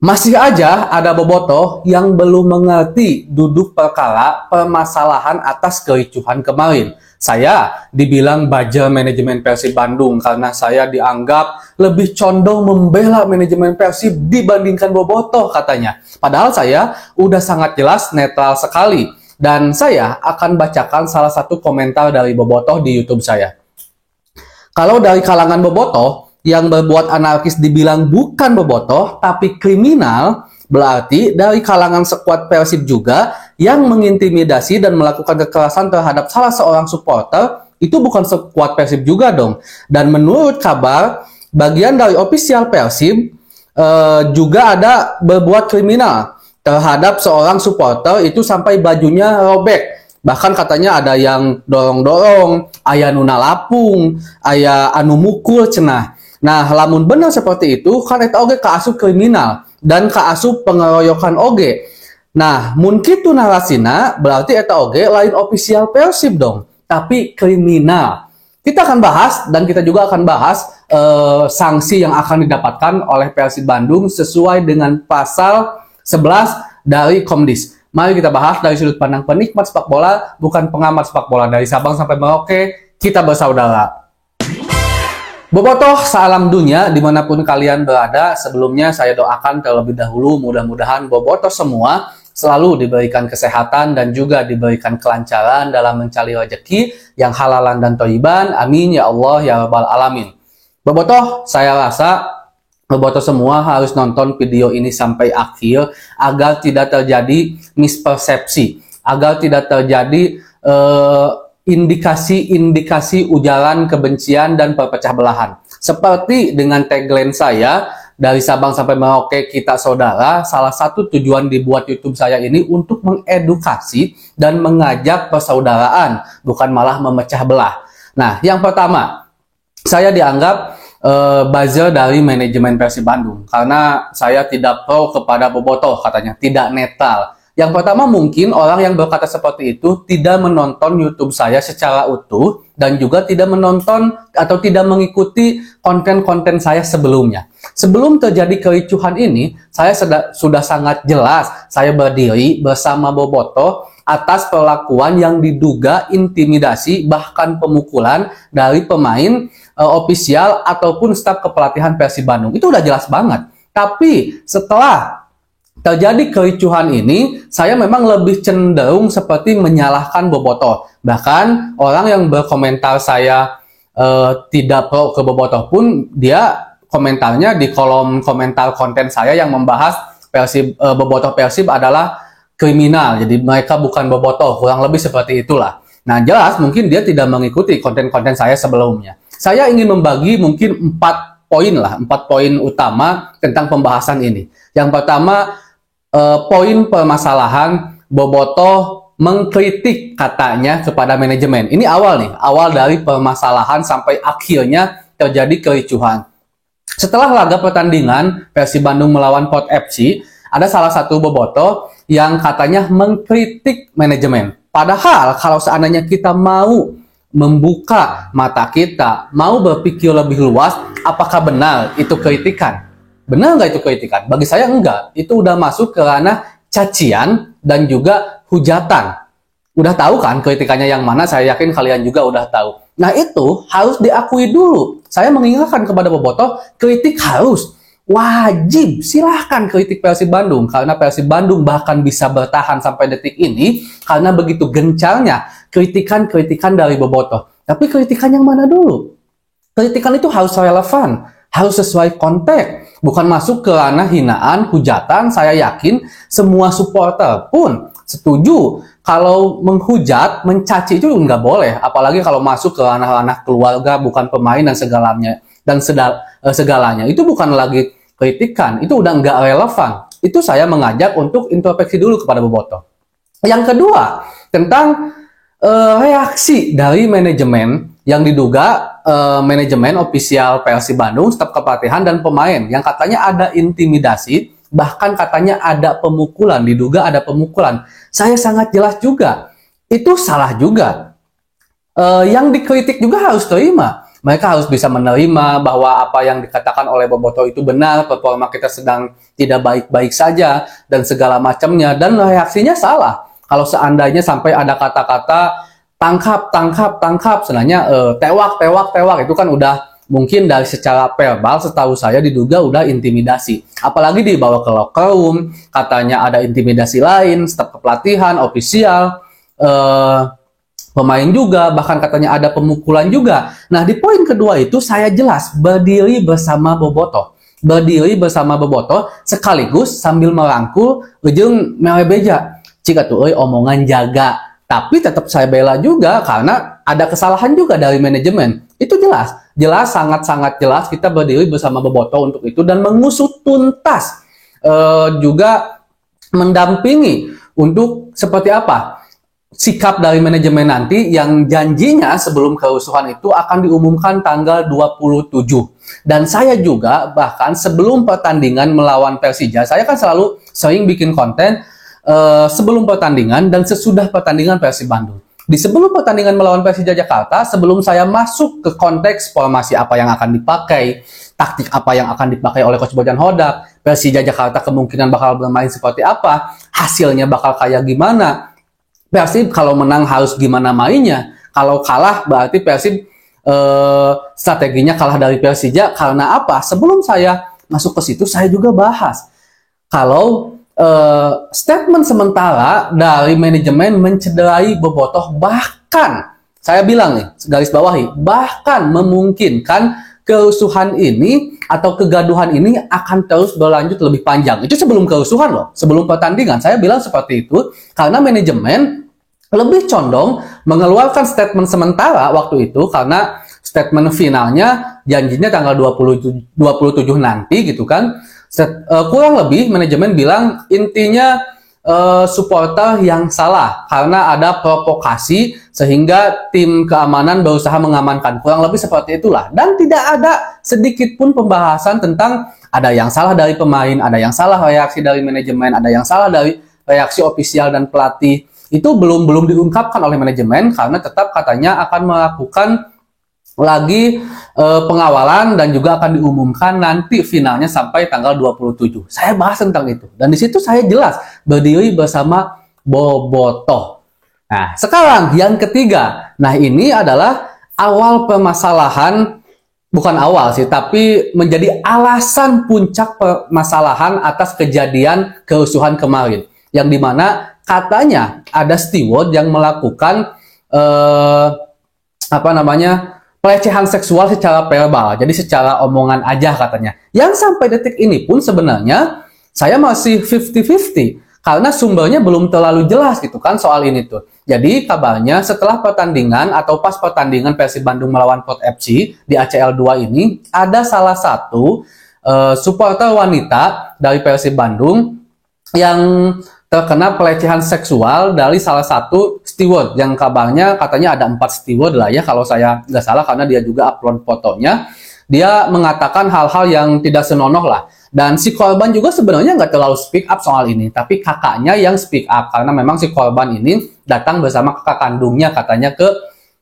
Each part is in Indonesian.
Masih aja ada bobotoh yang belum mengerti duduk perkara permasalahan atas kericuhan kemarin. Saya dibilang baja manajemen Persib Bandung karena saya dianggap lebih condong membela manajemen Persib dibandingkan bobotoh katanya. Padahal saya udah sangat jelas netral sekali. Dan saya akan bacakan salah satu komentar dari bobotoh di YouTube saya. Kalau dari kalangan bobotoh yang berbuat anarkis dibilang bukan bobotoh tapi kriminal, berarti dari kalangan skuad Persib juga yang mengintimidasi dan melakukan kekerasan terhadap salah seorang supporter itu bukan skuad Persib juga dong. Dan menurut kabar, bagian dari official Persib juga ada berbuat kriminal terhadap seorang supporter itu sampai bajunya robek. Bahkan katanya ada yang dorong-dorong, aya nu nalapung, aya anu mukul cenah. Nah, lamun benar seperti itu, kan eta oge kaasup kriminal dan kaasup pengeroyokan oge. Nah, mun kitu narasina, berarti eta oge lain official Persib dong, tapi kriminal. Kita akan bahas dan kita juga akan bahas sanksi yang akan didapatkan oleh Persib Bandung sesuai dengan pasal 11 dari Komdis. Mari kita bahas dari sudut pandang penikmat sepak bola, bukan pengamat sepak bola. Dari Sabang sampai Merauke, kita bersaudara. Bobotoh salam dunia dimanapun kalian berada. Sebelumnya saya doakan terlebih dahulu mudah-mudahan bobotoh semua selalu diberikan kesehatan dan juga diberikan kelancaran dalam mencari rezeki yang halalan dan thayyiban. Amin ya Allah ya rabbal alamin. Bobotoh, saya rasa bobotoh semua harus nonton video ini sampai akhir agar tidak terjadi mispersepsi, agar tidak terjadi indikasi-indikasi ujaran kebencian dan perpecah belahan. Seperti dengan tagline saya, dari Sabang sampai Merauke kita saudara, salah satu tujuan dibuat YouTube saya ini untuk mengedukasi dan mengajak persaudaraan, bukan malah memecah belah. Nah, yang pertama, saya dianggap buzzer dari manajemen Persib Bandung karena saya tidak pro kepada bobotoh, katanya tidak netral. Yang pertama, mungkin orang yang berkata seperti itu tidak menonton YouTube saya secara utuh dan juga tidak menonton atau tidak mengikuti konten-konten saya sebelumnya. Sebelum terjadi kericuhan ini, saya sudah sangat jelas saya berdiri bersama bobotoh atas perlakuan yang diduga intimidasi bahkan pemukulan dari pemain ofisial ataupun staf kepelatihan Persib Bandung. Itu udah jelas banget. Tapi setelah terjadi kericuhan ini, saya memang lebih cenderung seperti menyalahkan bobotoh. Bahkan orang yang berkomentar saya tidak pro ke bobotoh pun, dia komentarnya di kolom komentar konten saya yang membahas Persib, bobotoh Persib adalah kriminal. Jadi mereka bukan bobotoh, kurang lebih seperti itulah. Nah, jelas mungkin dia tidak mengikuti konten-konten saya sebelumnya. Saya ingin membagi mungkin 4 poin utama tentang pembahasan ini. Yang pertama, poin permasalahan bobotoh mengkritik katanya kepada manajemen. Ini awal dari permasalahan sampai akhirnya terjadi kericuhan. Setelah laga pertandingan Persib Bandung melawan Port FC, ada salah satu bobotoh yang katanya mengkritik manajemen. Padahal kalau seandainya kita mau membuka mata kita, mau berpikir lebih luas, apakah benar itu kritikan? Benar nggak itu kritikan? Bagi saya enggak. Itu udah masuk ke ranah cacian dan juga hujatan. Udah tahu kan kritikannya yang mana? Saya yakin kalian juga udah tahu. Nah, itu harus diakui dulu. Saya mengingatkan kepada bobotoh, kritik harus wajib. Silahkan kritik Persib Bandung. Karena Persib Bandung bahkan bisa bertahan sampai detik ini karena begitu gencarnya kritikan-kritikan dari bobotoh. Tapi kritikan yang mana dulu? Kritikan itu harus relevan, harus sesuai konteks, bukan masuk ke ranah hinaan, hujatan. Saya yakin semua supporter pun setuju kalau menghujat, mencaci itu nggak boleh, apalagi kalau masuk ke ranah-ranah keluarga, bukan pemain dan segalanya. Itu bukan lagi kritikan, itu udah nggak relevan. Itu saya mengajak untuk introspeksi dulu kepada bobotoh. Yang kedua, tentang reaksi dari manajemen yang diduga manajemen ofisial Persib Bandung, staf kepelatihan dan pemain yang katanya ada intimidasi, bahkan katanya ada pemukulan, diduga ada pemukulan. Saya sangat jelas juga, itu salah juga. Yang dikritik juga harus terima. Mereka harus bisa menerima bahwa apa yang dikatakan oleh Bobotoh itu benar, performa kita sedang tidak baik-baik saja, dan segala macamnya. Dan reaksinya salah. Kalau seandainya sampai ada kata-kata tangkap, tangkap, tangkap, sebenarnya tewak, tewak, tewak, itu kan udah mungkin dari secara verbal, setahu saya diduga udah intimidasi. Apalagi dibawa ke locker room, katanya ada intimidasi lain, staf kepelatihan, ofisial, pemain juga, bahkan katanya ada pemukulan juga. Nah, di poin kedua itu saya jelas berdiri bersama Bobotoh. Berdiri bersama Bobotoh sekaligus sambil merangkul ujung melebeja. Jika tuh omongan jaga, tapi tetap saya bela juga karena ada kesalahan juga dari manajemen. Itu jelas, jelas, sangat-sangat jelas kita berdiri bersama Bobotoh untuk itu dan mengusut tuntas, juga mendampingi untuk seperti apa sikap dari manajemen nanti yang janjinya sebelum kerusuhan itu akan diumumkan tanggal 27. Dan saya juga bahkan sebelum pertandingan melawan Persija, saya kan selalu sering bikin konten sebelum pertandingan dan sesudah pertandingan Persib Bandung. Di sebelum pertandingan melawan Persija Jakarta, sebelum saya masuk ke konteks formasi apa yang akan dipakai, taktik apa yang akan dipakai oleh Coach Bojan Hodak, Persija Jakarta kemungkinan bakal bermain seperti apa, hasilnya bakal kayak gimana, Persib kalau menang harus gimana mainnya, kalau kalah berarti Persib strateginya kalah dari Persija karena apa? Sebelum saya masuk ke situ, saya juga bahas kalau statement sementara dari manajemen mencederai Bobotoh, bahkan saya bilang nih, garis bawahi, bahkan memungkinkan kerusuhan ini atau kegaduhan ini akan terus berlanjut lebih panjang. Itu sebelum kerusuhan loh, sebelum pertandingan. Saya bilang seperti itu karena manajemen lebih condong mengeluarkan statement sementara waktu itu karena statement finalnya janjinya tanggal 27 nanti gitu kan. Kurang lebih manajemen bilang intinya supporter yang salah karena ada provokasi sehingga tim keamanan berusaha mengamankan, kurang lebih seperti itulah. Dan tidak ada sedikit pun pembahasan tentang ada yang salah dari pemain, ada yang salah reaksi dari manajemen, ada yang salah dari reaksi ofisial dan pelatih. Itu belum diungkapkan oleh manajemen karena tetap katanya akan melakukan lagi pengawalan dan juga akan diumumkan nanti finalnya sampai tanggal 27. Saya bahas tentang itu dan di situ saya jelas berdiri bersama Bobotoh. Nah, sekarang yang ketiga. Nah, ini adalah awal permasalahan, bukan awal sih, tapi menjadi alasan puncak permasalahan atas kejadian kerusuhan kemarin, yang dimana katanya ada steward yang melakukan pelecehan seksual secara verbal, jadi secara omongan aja katanya. Yang sampai detik ini pun sebenarnya saya masih 50-50 karena sumbernya belum terlalu jelas gitu kan soal ini tuh. Jadi kabarnya setelah pertandingan atau pas pertandingan Persib Bandung melawan Port FC di ACL 2 ini ada salah satu supporter wanita dari Persib Bandung yang terkena pelecehan seksual dari salah satu steward yang kabarnya katanya ada 4 steward lah ya kalau saya nggak salah karena dia juga upload fotonya. Dia mengatakan hal-hal yang tidak senonoh lah. Dan si korban juga sebenarnya nggak terlalu speak up soal ini, tapi kakaknya yang speak up karena memang si korban ini datang bersama kakak kandungnya katanya ke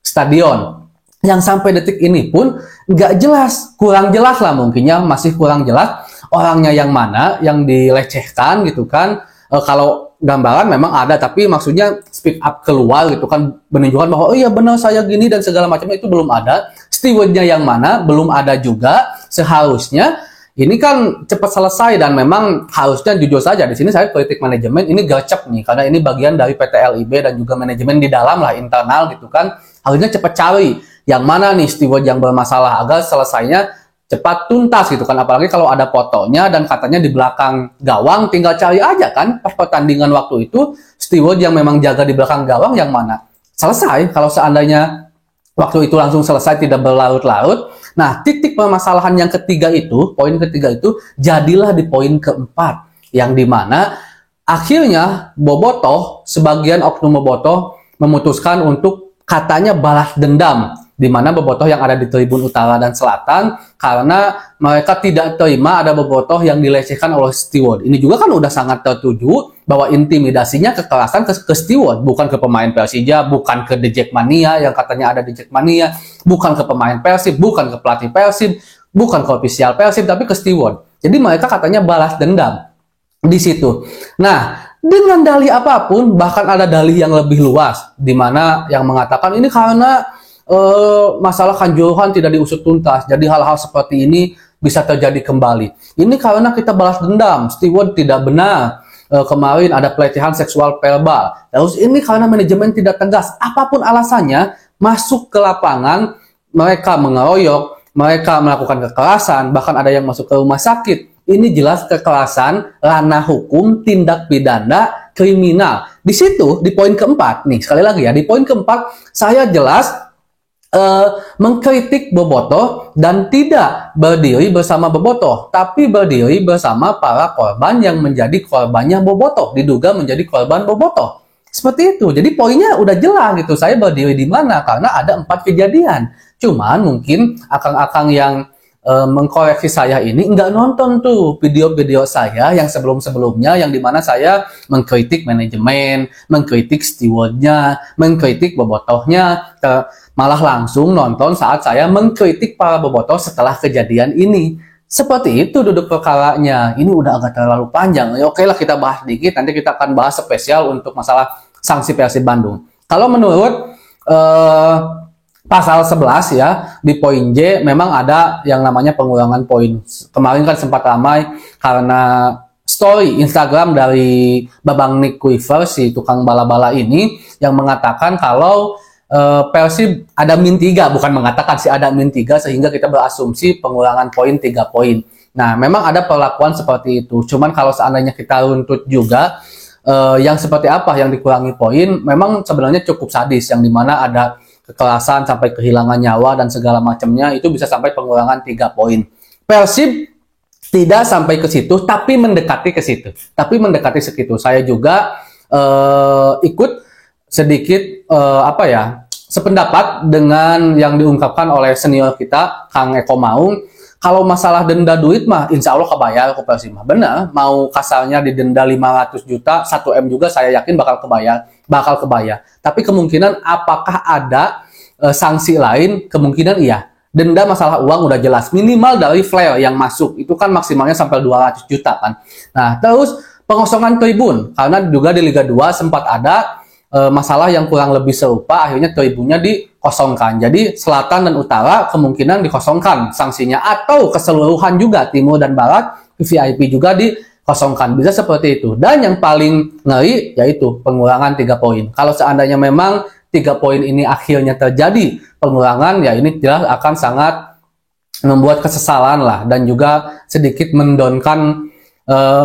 stadion. Yang sampai detik ini pun nggak jelas, kurang jelas lah mungkinnya, masih kurang jelas orangnya yang mana yang dilecehkan gitu kan. Kalau gambaran memang ada, tapi maksudnya speak up keluar gitu kan, menunjukkan bahwa oh iya benar saya gini dan segala macamnya itu belum ada. Stewardnya yang mana belum ada juga. Seharusnya ini kan cepat selesai dan memang harusnya jujur saja di sini saya kritik manajemen ini gercep nih karena ini bagian dari PT LIB dan juga manajemen di dalam lah internal gitu kan. Harusnya cepat cari yang mana nih steward yang bermasalah agar selesainya cepat tuntas gitu kan, apalagi kalau ada fotonya dan katanya di belakang gawang, tinggal cari aja kan pas pertandingan waktu itu steward yang memang jaga di belakang gawang yang mana. Selesai kalau seandainya waktu itu langsung selesai tidak berlarut-larut. Nah, titik permasalahan yang ketiga itu, poin ketiga itu jadilah di poin keempat yang dimana akhirnya Bobotoh, sebagian oknum Bobotoh memutuskan untuk katanya balas dendam, di mana Bobotoh yang ada di Tribun Utara dan Selatan karena mereka tidak terima ada Bobotoh yang dilecehkan oleh steward. Ini juga kan udah sangat tertuju bahwa intimidasinya kekerasan ke steward, bukan ke pemain Persija, bukan ke The Jackmania yang katanya ada The Jackmania, bukan ke pemain Persib, bukan ke pelatih Persib, bukan ke ofisial Persib, tapi ke steward. Jadi mereka katanya balas dendam di situ. Nah, dengan dalih apapun, bahkan ada dalih yang lebih luas, di mana yang mengatakan ini karena masalah Kanjuruhan tidak diusut tuntas, jadi hal-hal seperti ini bisa terjadi kembali. Ini karena kita balas dendam, steward tidak benar, kemarin ada pelecehan seksual verbal. Terus ini karena manajemen tidak tegas. Apapun alasannya, masuk ke lapangan, mereka mengeroyok, mereka melakukan kekerasan, bahkan ada yang masuk ke rumah sakit. Ini jelas kekerasan, ranah hukum, tindak pidana, kriminal. Di situ, di poin keempat, nih sekali lagi ya, di poin keempat, saya jelas mengkritik Bobotoh dan tidak berdiri bersama Bobotoh, tapi berdiri bersama para korban yang menjadi korbannya Bobotoh, diduga menjadi korban Bobotoh. Seperti itu. Jadi poinnya udah jelas gitu. Saya berdiri di mana karena ada 4 kejadian. Cuman mungkin akang-akang yang mengkoreksi saya ini nggak nonton tuh video-video saya yang sebelum-sebelumnya, yang dimana saya mengkritik manajemen, mengkritik stewardnya, mengkritik Bobotohnya, malah langsung nonton saat saya mengkritik para Bobotoh setelah kejadian ini. Seperti itu duduk perkaranya. Ini udah agak terlalu panjang. Ya, oke lah, kita bahas dikit, nanti kita akan bahas spesial untuk masalah sanksi Persib Bandung. Kalau menurut pasal 11 ya, di poin J memang ada yang namanya pengurangan poin. Kemarin kan sempat ramai karena story Instagram dari Babang Nick Quiver, si tukang bala-bala ini, yang mengatakan kalau Persib ada -3, bukan mengatakan sih, ada -3, sehingga kita berasumsi pengurangan poin 3 poin. Nah, memang ada perlakuan seperti itu. Cuman kalau seandainya kita runtut juga, yang seperti apa yang dikurangi poin, memang sebenarnya cukup sadis, yang dimana ada kekerasan sampai kehilangan nyawa dan segala macamnya, itu bisa sampai pengurangan 3 poin. Persib tidak sampai ke situ, tapi mendekati ke situ. Tapi mendekati segitu. Saya juga ikut sedikit sependapat dengan yang diungkapkan oleh senior kita, Kang Eko Maung. Kalau masalah denda duit mah, insya Allah kebayar ke Persib mah. Benar, mau kasarnya didenda 500 juta, 1 M juga saya yakin bakal kebayar. Tapi kemungkinan apakah ada sanksi lain? Kemungkinan iya. Denda masalah uang udah jelas. Minimal dari flare yang masuk, itu kan maksimalnya sampai 200 juta kan. Nah, terus pengosongan tribun. Karena juga di Liga 2 sempat ada masalah yang kurang lebih serupa, akhirnya tribunnya dikosongkan. Jadi selatan dan utara kemungkinan dikosongkan sanksinya, atau keseluruhan juga timur dan barat VIP juga dikosongkan, bisa seperti itu. Dan yang paling ngeri yaitu pengurangan 3 poin. Kalau seandainya memang 3 poin ini akhirnya terjadi pengurangan, ya ini jelas akan sangat membuat kesesalan lah, dan juga sedikit mendonkan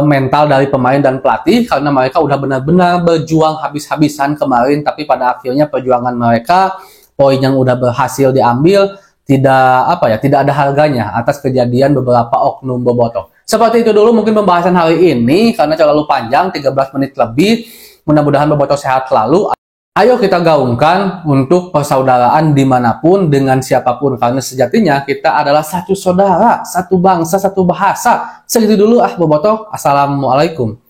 mental dari pemain dan pelatih, karena mereka udah benar-benar berjuang habis-habisan kemarin, tapi pada akhirnya perjuangan mereka, poin yang udah berhasil diambil tidak ada harganya atas kejadian beberapa oknum Bobotoh. Seperti itu dulu mungkin pembahasan hari ini, karena terlalu panjang, 13 menit lebih. Mudah-mudahan Bobotoh sehat selalu. Ayo kita gaungkan untuk persaudaraan dimanapun, dengan siapapun, karena sejatinya kita adalah satu saudara, satu bangsa, satu bahasa. Segitu dulu Bobotoh. Assalamualaikum.